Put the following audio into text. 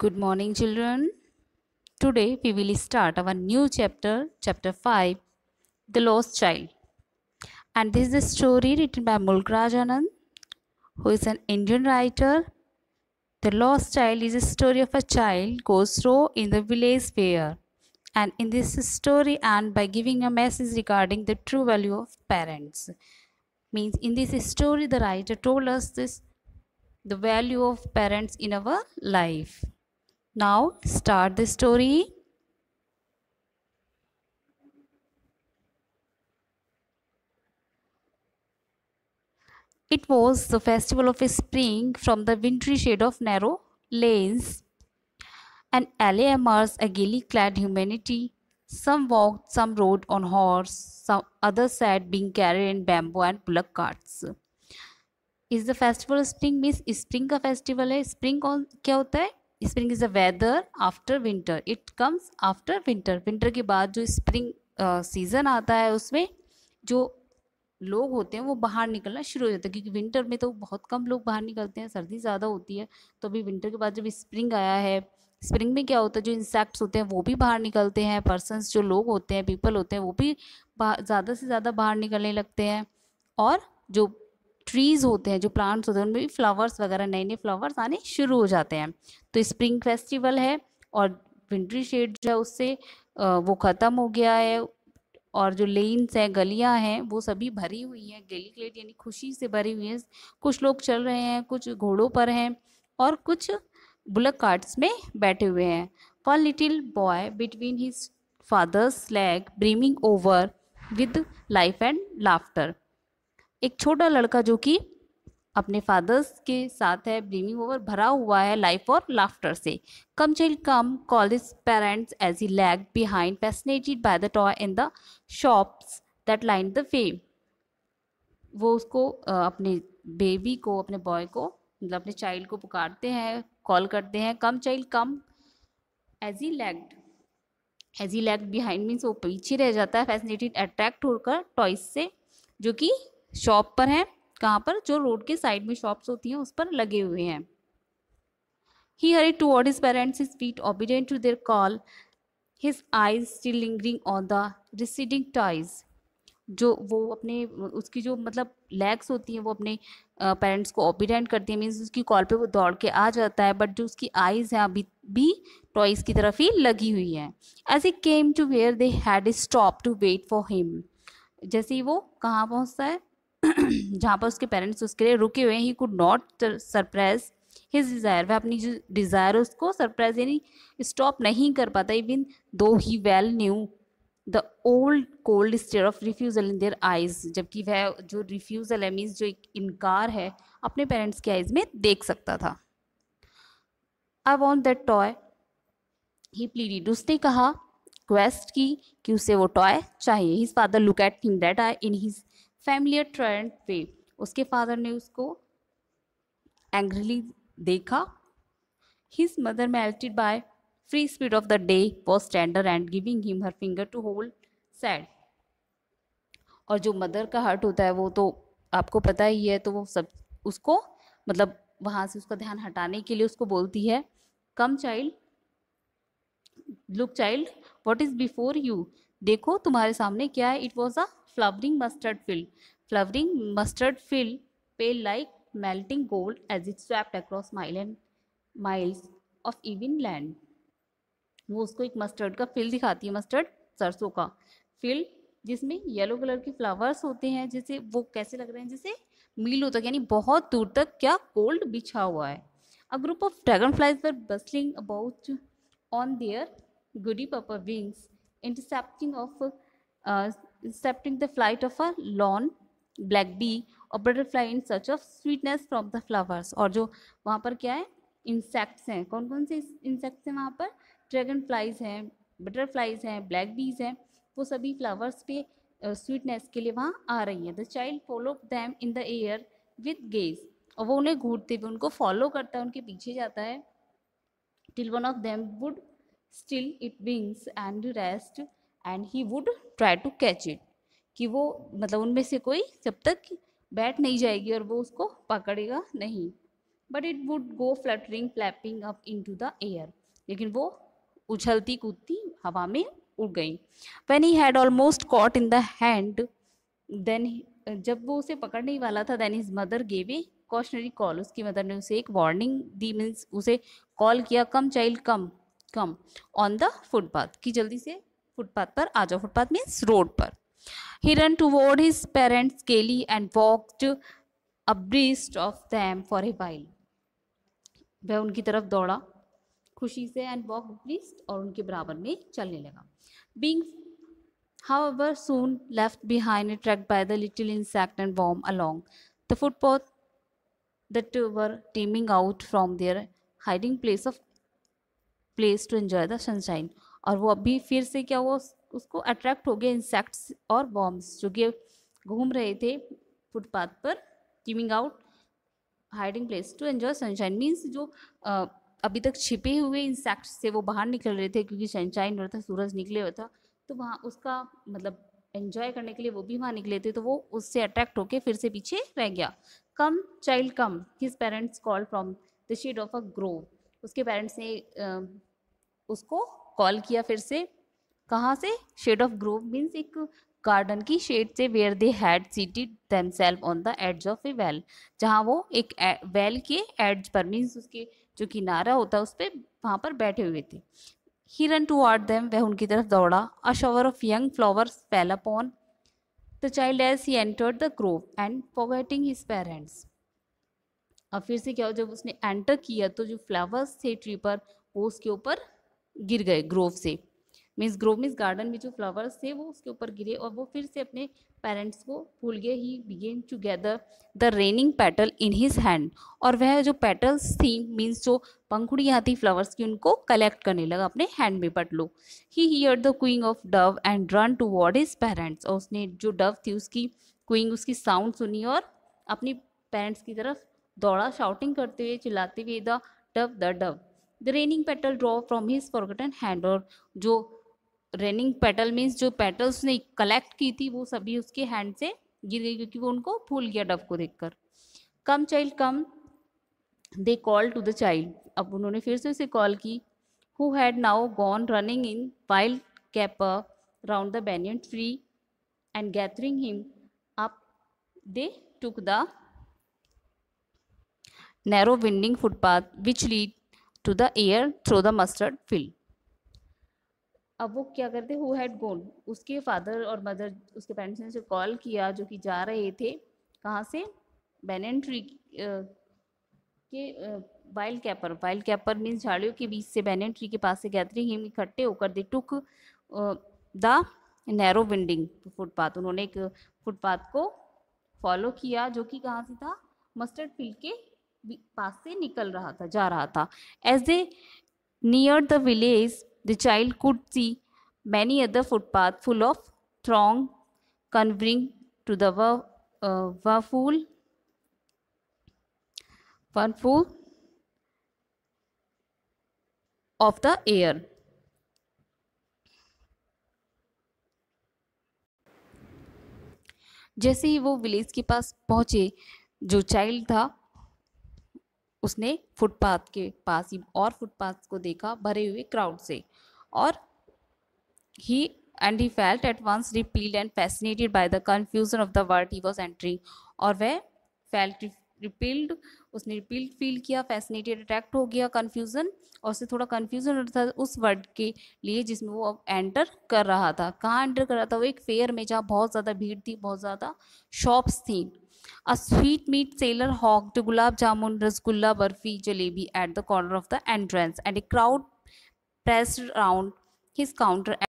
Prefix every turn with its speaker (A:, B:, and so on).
A: Good morning, children. Today we will start our new chapter, chapter 5, The Lost Child. And this is a story written by Mulk Raj Anand, who is an Indian writer. The Lost Child is a story of a child goes through in the village fair. And in this story, and by giving a message regarding the true value of parents. Means in this story, the writer told us this the value of parents in our life. Now start the story. It was the festival of spring from the wintry shade of narrow lanes, and alley immersed a gaily clad humanity. Some walked, some rode on horse, some others sat being carried in bamboo and bullock carts. Is the festival spring means spring का festival है. Spring कौन क्या होता है? Spring is the weather after winter. It comes after winter. Winter के बाद जो spring season आता है उसमें जो लोग होते हैं वो बाहर निकलना शुरू हो जाता है, क्योंकि विंटर में तो बहुत कम लोग बाहर निकलते हैं, सर्दी ज़्यादा होती है. तो अभी विंटर के बाद जब स्प्रिंग आया है, स्प्रिंग में क्या होता है, जो इंसेक्ट्स होते हैं वो भी बाहर निकलते हैं. पर्सन्स जो लोग होते हैं, पीपल होते हैं, वो भी ज़्यादा से ज़्यादा बाहर निकलने लगते हैं. और जो ट्रीज़ होते हैं, जो प्लांट्स होते हैं, उनमें भी फ्लावर्स वगैरह नए नए फ्लावर्स आने शुरू हो जाते हैं. तो स्प्रिंग फेस्टिवल है और विंटरी शेड जो है उससे वो ख़त्म हो गया है. और जो लेन्स हैं, गलियां हैं, वो सभी भरी हुई हैं. गेली क्लेट यानी खुशी से भरी हुई हैं. कुछ लोग चल रहे हैं, कुछ घोड़ों पर हैं और कुछ बुलक कार्ट्स में बैठे हुए हैं. One little boy between his father's leg brimming over with life and laughter. एक छोटा लड़का जो कि अपने फादर्स के साथ है, ब्रीमिंग ओवर भरा हुआ है लाइफ और लाफ्टर से. Come child come call his parents as he lag behind fascinated by the toy in the shops that line the way. वो उसको अपने बेबी को, अपने बॉय को, मतलब अपने चाइल्ड को पुकारते हैं, कॉल करते हैं. Come child come as he lagged. As he lagged behind means वो पीछे रह जाता है, फैसिनेटेड अट्रैक्ट होकर टॉयज से जो कि शॉप पर हैं. कहाँ पर? जो रोड के साइड में शॉप्स होती हैं उस पर लगे हुए हैं. He hurried toward his parents, his feet obedient to their call, his eyes still lingering on the receding toys. जो वो अपने उसकी जो मतलब लेग्स होती हैं वो अपने पेरेंट्स को ओबीडेंट करती हैं, मीन्स उसकी कॉल पे वो दौड़ के आ जाता है, बट जो उसकी आइज़ हैं अभी भी टॉयज़ की तरफ ही लगी हुई हैं. As he came to where they had stop to wait for him. जैसे ही वो कहाँ पहुँचता है जहाँ पर उसके पेरेंट्स उसके लिए रुके हुए हैं. He could not surprise his desire. वह अपनी जो डिज़ायर है उसको सरप्राइज यानी स्टॉप नहीं कर पाता. Even though he well knew the old cold stare of refusal in their eyes. जबकि वह जो रिफ्यूज़ल है मीन्स जो एक इनकार है अपने पेरेंट्स के आइज में देख सकता था. I want that toy he pleaded. उसने कहा, क्वेस्ट की कि उसे वो टॉय चाहिए. His father look at him that eye in his familiar trend way. उसके फादर ने उसको एंग्रीली देखा. His mother melted by free speed of the day was tender and giving him her finger to hold said. और जो mother का heart होता है वो तो आपको पता ही है, तो वो सब उसको मतलब वहाँ से उसका ध्यान हटाने के लिए उसको बोलती है, come child look child what is before you. देखो तुम्हारे सामने क्या है. It was a flowering mustard field. Flowering mustard field pale like melting gold as it swept across miles of even land. वो उसको एक मस्टर्ड का फील्ड दिखाती है, मस्टर्ड सरसों का फील्ड, जिसमें येलो कलर के फ्लावर्स होते हैं. जैसे वो कैसे लग रहे हैं, जैसे मीलों तक यानी बहुत दूर तक क्या गोल्ड बिछा हुआ है. A group of dragon flies were bustling about on their goody purple wings, intercepting the flight of a lone black bee or butterfly in search of sweetness from the flowers. और जो वहाँ पर क्या है, insects हैं. कौन कौन से इंसेक्ट्स हैं वहाँ पर? ड्रैगन फ्लाइज हैं, बटरफ्लाइज हैं, ब्लैक बीज हैं. वो सभी फ्लावर्स पे स्वीटनेस के लिए वहाँ आ रही हैं. The child follow them in the air with gauge. और वो उन्हें घूरते हुए उनको फॉलो करता है, उनके पीछे जाता है. Till one of them would still it wings and rest and he would try to catch it. कि वो मतलब उनमें से कोई जब तक बैठ नहीं जाएगी और वो उसको पकड़ेगा नहीं. But it would go fluttering flapping up into the air, लेकिन वो उछलती कूदती हवा में उड़ गई। When he had almost caught in the hand then, जब वो उसे पकड़ने ही वाला था, then his mother gave a cautionary call, उसकी मदर ने उसे एक वार्निंग दी, मीन्स उसे कॉल किया, come child come come on the footpath, कि जल्दी से फुटपाथ पर आ जाओ, फुटपाथ मीन्स रोड पर। He run toward his parents gaily and walked abreast of them for a while, वह उनकी तरफ दौड़ा खुशी से, एंड वॉक अब्रीस्ट, और उनके बराबर में चलने लगा। Being however soon left behind, attracted by the little insect and worm along the footpath that were teeming out from their hiding place to enjoy the sunshine। और वो अभी फिर से क्या हुआ, उसको अट्रैक्ट हो गया इंसेक्ट्स और वॉर्म्स जो कि घूम रहे थे फुटपाथ पर, teeming out hiding place to enjoy sunshine, means जो अभी तक छिपे हुए इंसेक्ट्स से वो बाहर निकल रहे थे, क्योंकि सनशाइन हो रहा था, सूरज निकले हुआ था, तो वहाँ उसका मतलब एंजॉय करने के लिए वो भी वहाँ निकले थे, तो वो उससे अट्रैक्ट होके फिर से पीछे रह गया। Come child come, his parents call from the shade of a grove, उसके पेरेंट्स ने उसको कॉल किया फिर से, कहाँ से, शेड ऑफ ग्रोव मीन्स एक गार्डन की शेड से, where they had seated themselves on the edge of a well, जहाँ वो एक वेल के एड्ज पर, मीन्स उसके जो किनारा होता है उस पर, वहाँ पर बैठे हुए थे। ही रन टुवर्ड देम, वह उनकी तरफ दौड़ा। A shower of young flowers fell upon the child as he entered the grove and forgetting his parents. अब फिर से क्या हो, जब उसने एंटर किया तो जो फ्लावर्स थे ट्री पर, वो उसके ऊपर गिर गए, ग्रोव से, मीन्स ग्रोव मीन्स गार्डन में जो फ्लावर्स थे वो उसके ऊपर गिरे, और वो फिर से अपने पेरेंट्स को भूल गए। He began to gather the raining petal in his hand, और वह जो पेटल्स थी, मीन्स जो पंखुड़ियाँ थी फ्लावर्स की, उनको कलेक्ट करने लगा अपने हैंड में, पटलो। He hear the cooing of dove and run toward his parents, और उसने जो डव थी उसकी क्विंग, उसकी साउंड सुनी और अपनी पेरेंट्स की तरफ दौड़ा, शाउटिंग करते हुए, चिल्लाते हुए, the Dove the raining petal draw from his forgotten hand, और जो रेनिंग पेटल मीन्स जो पेटल्स ने कलेक्ट की थी वो सभी उसके हैंड से गिर गई, क्योंकि वो उनको भूल गया डव को देखकर। Come child come, they call to the child, अब उन्होंने फिर से उसे कॉल की, who had now gone running in wild caper round the banyan tree and gathering him up, they took the narrow winding footpath which lead to the air through the mustard field। अब वो क्या करते, who had gone, उसके father और mother, उसके parents ने उसे call किया, जो कि जा रहे थे कहाँ से, बैनियन ट्री के वाइल्ड कैपर मीन्स झाड़ियों के बीच से, बैनियन ट्री के पास से, गैदरिंग हिम इकट्ठे होकर, they took the narrow winding footpath, उन्होंने एक फुटपाथ को फॉलो किया, जो कि कहाँ से था, मस्टर्ड फील्ड के पास से निकल रहा था, जा रहा था। As they near the village, the child could see many other footpaths full of throng converging to the whirlpool of the air। जैसे ही वो विलेज के पास पहुंचे, जो चाइल्ड था उसने फुटपाथ के पास ही और फुटपाथ को देखा भरे हुए क्राउड से, और he felt at once repelled and fascinated by the confusion of the word he was entering, और वह felt repelled, उसने repelled फील किया, fascinated अट्रैक्ट हो गया, confusion, और उससे थोड़ा confusion होता था उस वर्ड के लिए जिसमें वो अब एंटर कर रहा था। कहाँ एंटर कर रहा था, वो एक फेयर में जहाँ बहुत ज़्यादा भीड़ थी, बहुत ज़्यादा शॉप्स थी। A sweet-meat seller hawked gulab jamun, rasgulla, barfi, jalebi at the corner of the entrance, and a crowd pressed around his counter